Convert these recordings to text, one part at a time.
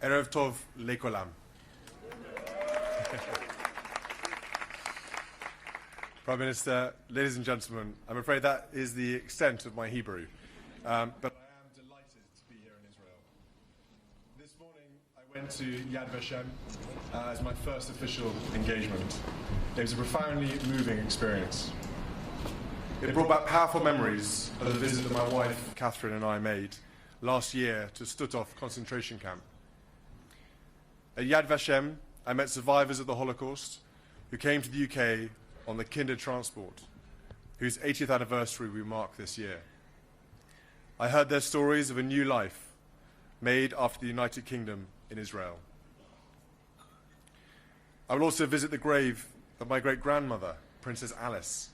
Erev Tov Lekolam. Prime Minister, ladies and gentlemen, I'm afraid that is the extent of my Hebrew, but I am delighted to be here in Israel. This morning I went to Yad Vashem as my first official engagement. It was a profoundly moving experience. It brought back powerful memories of the visit that my wife, Catherine, and I made last year to Stutov concentration camp. At Yad Vashem, I met survivors of the Holocaust who came to the UK on the Kinder transport, whose 80th anniversary we mark this year. I heard their stories of a new life made after the United Kingdom in Israel. I will also visit the grave of my great-grandmother, Princess Alice,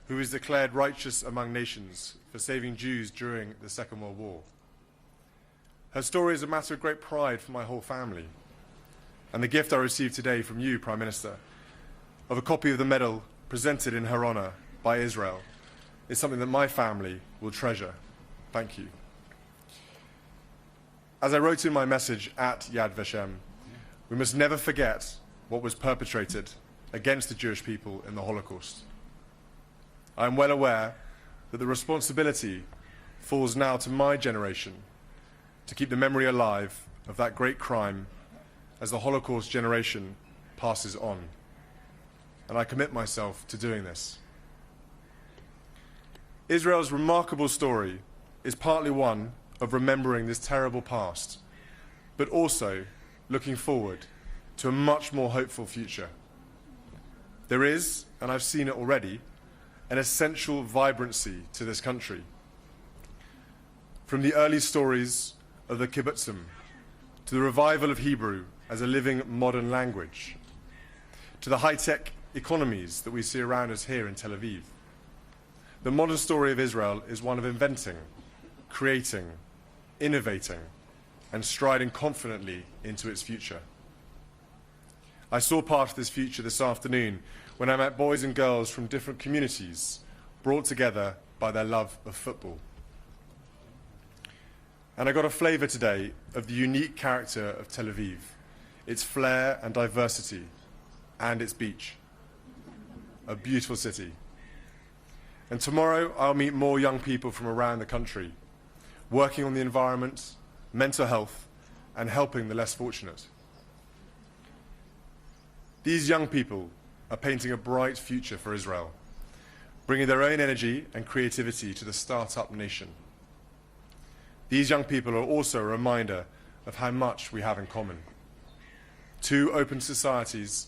who was declared righteous among nations for saving Jews during the Second World War. Her story is a matter of great pride for my whole family, and the gift I received today from you, Prime Minister, of a copy of the medal presented in her honour by Israel is something that my family will treasure. Thank you. As I wrote in my message at Yad Vashem, we must never forget what was perpetrated against the Jewish people in the Holocaust. I am well aware that the responsibility falls now to my generation to keep the memory alive of that great crime as the Holocaust generation passes on. And I commit myself to doing this. Israel's remarkable story is partly one of remembering this terrible past, but also looking forward to a much more hopeful future. There is, and I've seen it already, an essential vibrancy to this country. From the early stories of the kibbutzim to the revival of Hebrew as a living modern language, to the high-tech economies that we see around us here in Tel Aviv. The modern story of Israel is one of inventing, creating, innovating, and striding confidently into its future. I saw part of this future this afternoon when I met boys and girls from different communities brought together by their love of football. And I got a flavour today of the unique character of Tel Aviv, its flair and diversity, and its beach. A beautiful city. And tomorrow I'll meet more young people from around the country, working on the environment, mental health, and helping the less fortunate. These young people are painting a bright future for Israel, bringing their own energy and creativity to the start-up nation. These young people are also a reminder of how much we have in common. Two open societies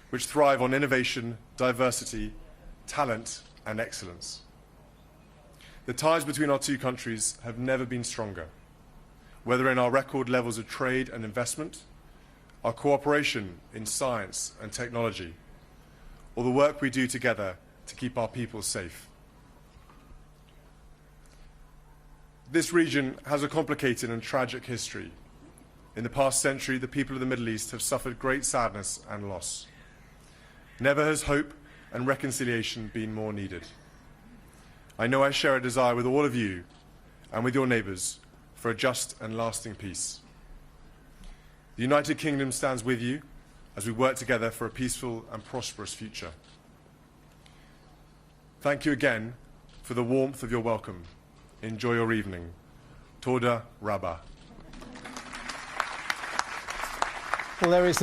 which thrive on innovation, diversity, talent, and excellence. The ties between our two countries have never been stronger, whether in our record levels of trade and investment, our cooperation in science and technology, or the work we do together to keep our people safe. This region has a complicated and tragic history. In the past century, the people of the Middle East have suffered great sadness and loss. Never has hope and reconciliation been more needed. I know I share a desire with all of you and with your neighbours for a just and lasting peace. The United Kingdom stands with you as we work together for a peaceful and prosperous future. Thank you again for the warmth of your welcome. Enjoy your evening. Toda Rabbah. Well, there is